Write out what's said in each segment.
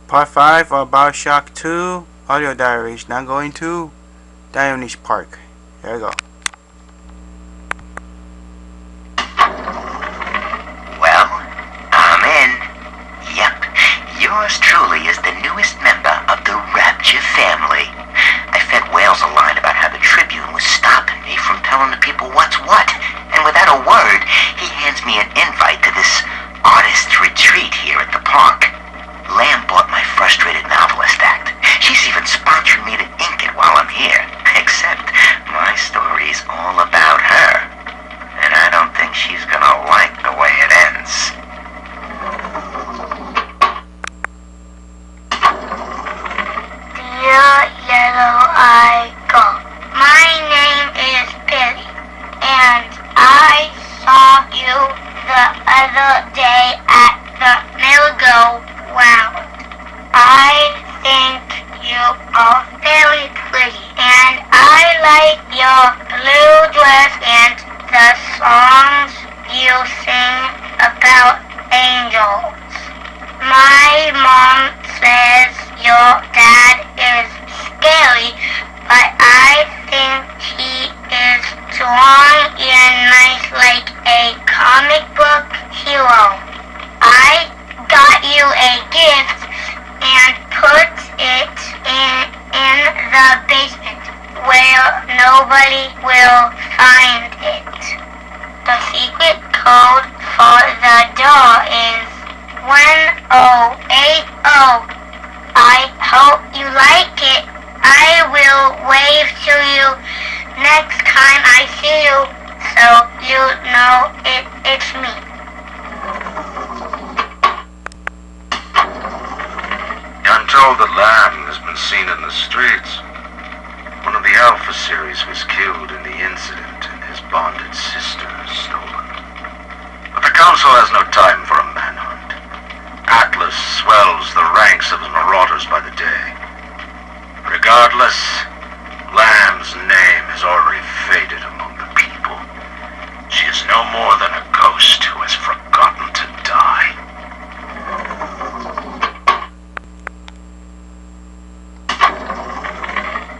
Part 5 of Bioshock 2 Audio Diaries. Now going to Dionysus Park. Here we go. Well, I'm in. Yep, yours truly is the newest member of the Rapture family. I fed Wales a line about how the Tribune was stopping me from telling the people what's what, and without a word, he hands me an invite to this artist's retreat here at the park. Lamb bought my frustrated novelist act. She's even sponsoring me to ink it while I'm here. Except my story's all about her. And I don't think she's gonna like the way it ends. Dear Yellow-Eye Goat, my name is Billy, and I saw you the other day at the merry-go-round. I think you are very pretty, and I like your blue dress and the songs you sing about angels. My mom says your dad is scary, but I think he is strong and nice like a comic book hero. I got you a gift and put it in the basement where nobody will find it. The secret code for the door is 1080. I hope you like it. I will wave to you next time I see you, so you know it's me. I'm told that Lamb has been seen in the streets. One of the Alpha series was killed in the incident, and his bonded sister is stolen. But the Council has no time for a manhunt. Atlas swells the ranks of the marauders by the day. Regardless, Lamb's name has already faded among the people. She is no more than a ghost who has forgotten to die.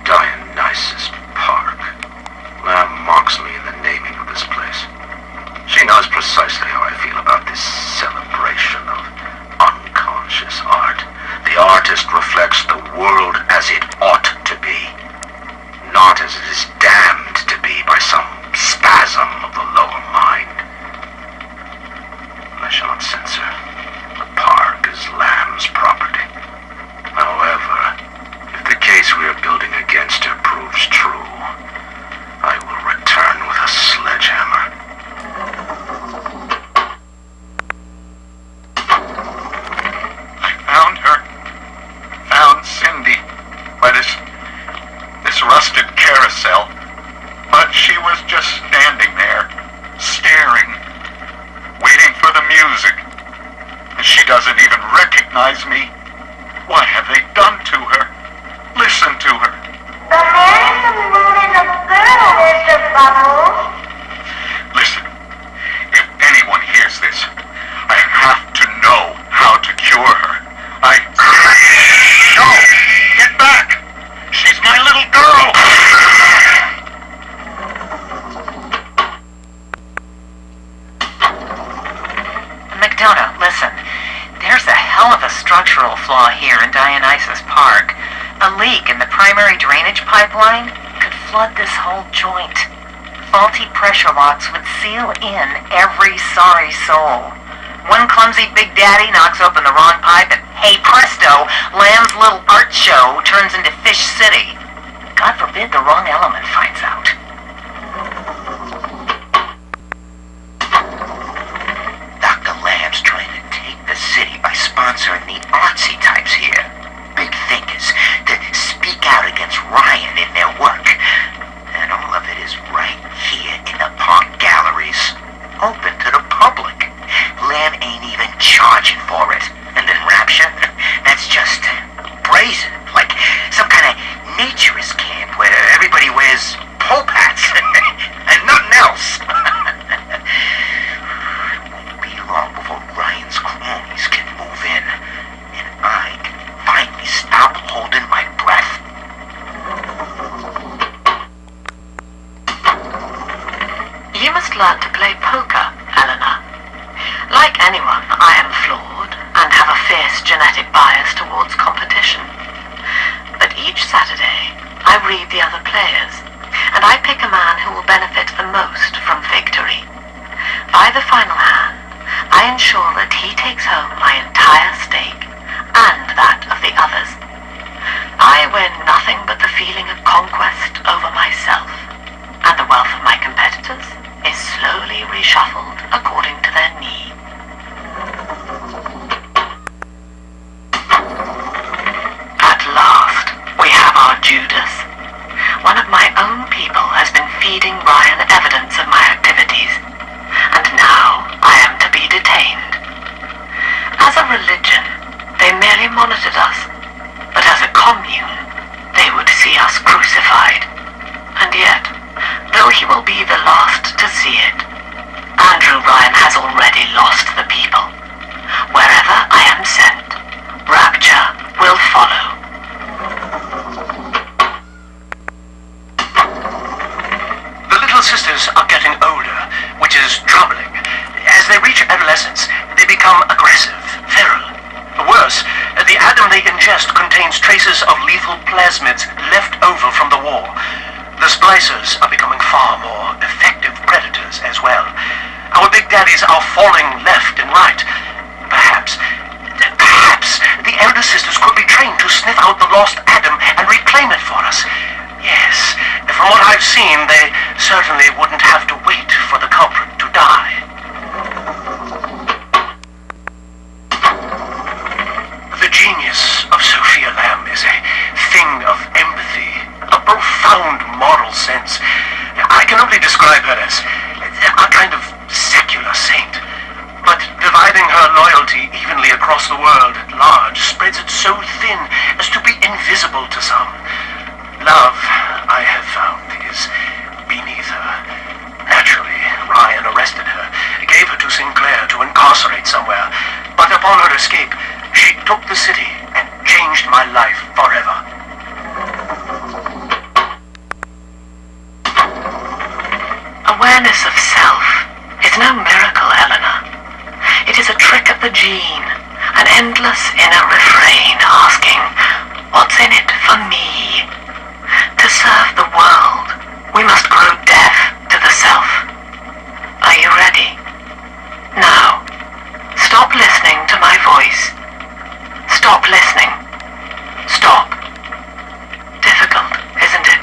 Dionysus Park. Lamb mocks me in the naming of this place. She knows precisely how I feel about this celebration of unconscious art. The artist reflects the world as it ought to be, not as it is damned to be by some spasm of the lower mind. I shall not censor. The park is Lamb's property. However, if the case we are building against her proves true, I will return with a sledgehammer. I found her. Found Cindy by this rusted carousel. But she was just standing there, staring, waiting for the music. And she doesn't even recognize me. What have they done to her? Listen to her. The man in the moon is a girl, Mr. Bubbles. Listen, if anyone hears this, I have to know how to cure her. No! Get back! She's my little girl! McDonough, listen. There's a hell of a structural flaw here in Dionysus Park. A leak in the primary drainage pipeline could flood this whole joint. Faulty pressure locks would seal in every sorry soul. One clumsy Big Daddy knocks open the wrong pipe and, hey presto, Lamb's little art show turns into Fish City. God forbid the wrong element finds out. Dr. Lamb's trying to take the city by sponsoring the artsy types here. Big thinkers to speak out against Ryan in their work. And all of it is right here in the park galleries. Open to the public. Lamb ain't even charging for it. And then Rapture? That's just brazen. Like some kind of naturist camp where everybody wears pope hats and nothing else. It won't be long before Ryan's cronies can move in. And I can this genetic bias towards competition. But each Saturday, I read the other players, and I pick a man who will benefit the most from victory. By the final hand, I ensure that he takes home my entire stake, and that of the others. I win nothing but the feeling of conquest over myself, and the wealth of my competitors is slowly reshuffled according to their need. At last, we have our Judas. One of my own people has been feeding Ryan evidence of my activities, and now I am to be detained. As a religion, they merely monitored us, but as a commune, they would see us crucified. And yet, though he will be the last to see it, Andrew Ryan has already lost the people. Wherever I am sent, rapture will follow. The little sisters are getting older, which is troubling. As they reach adolescence, they become aggressive, feral. Worse, the Adam they ingest contains traces of lethal plasmids left over from the war. The splicers are becoming far more effective predators as well. Our big daddies are falling left and right. Perhaps the elder sisters could be trained to sniff out the lost Adam and reclaim it for us. Yes, from what I've seen, they certainly wouldn't have to wait for the culprit to die. The genius of Sophia Lamb is a thing of empathy, a profound moral sense. I can only describe her as a kind of secular saint. But dividing her loyalty evenly across the world at large spreads it so thin as to be invisible to some. Love, I have found, is beneath her. Naturally, Ryan arrested her, gave her to Sinclair to incarcerate somewhere, but upon her escape, she took the city and changed my life forever. Awareness of self is no miracle, Eleanor. It is a trick of the gene, an endless inner refrain asking, what's in it for me? To serve the world, we must grow deaf to the self. Are you ready? Now, stop listening to my voice. Stop listening. Stop. Difficult, isn't it?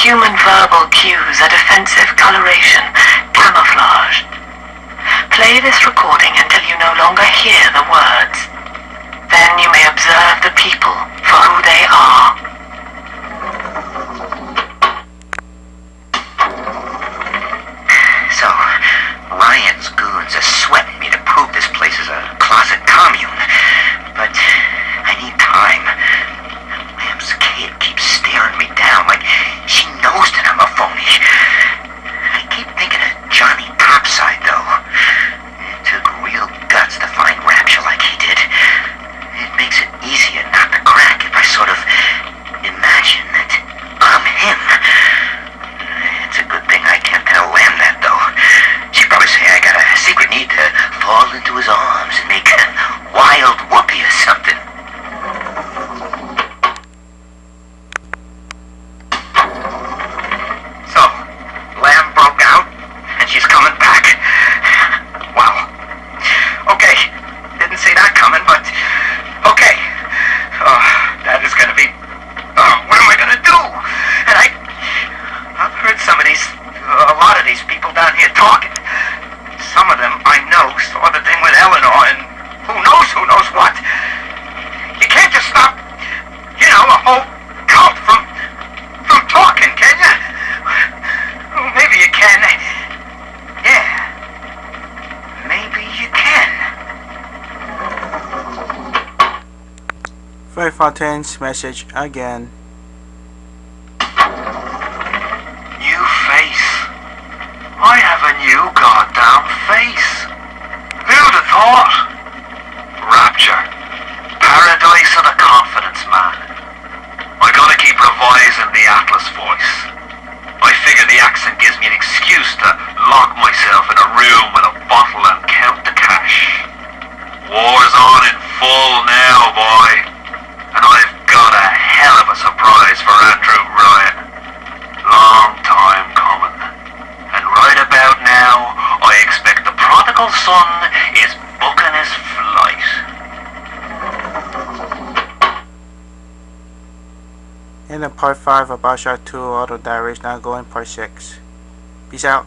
Human verbal cues are defensive coloration, camouflage. Play this recording until you no longer hear the words. Then you may observe the people for who they are. So, Ryan's goons are sweating me to prove this place is a closet commune. But I need time. Lamb's kid keeps staring me down like she knows that I'm a phony. I keep thinking of Johnny Topside, though. It took real guts to find Rapture like he did. It makes it easier not to crack if I sort of imagine that I'm him. It's a good thing I can't tell Lamb that, though. She'd probably say I got a secret need to fall into his arms and make a wild whoopee or something. So, Lamb broke out, and she's coming back. Wow. Okay, didn't see that coming, but okay. That is gonna be... what am I gonna do? And I've heard a lot of these people down here talking. Some of them I know saw the thing with Eleanor, and who knows what. You can't just stop, a whole cult from talking, can you? Well, maybe you can. Yeah. Maybe you can. Very Fontaine's message again. New face. I have a new goddamn face. Who'd have thought? Rapture. Paradise of the confidence man. I gotta keep revising the Atlas voice. I figure the accent gives me an excuse to lock myself in a room with a bottle and count the cash. War's on in full And then part 5 of Bioshock 2 Auto Diaries. Now going part 6. Peace out.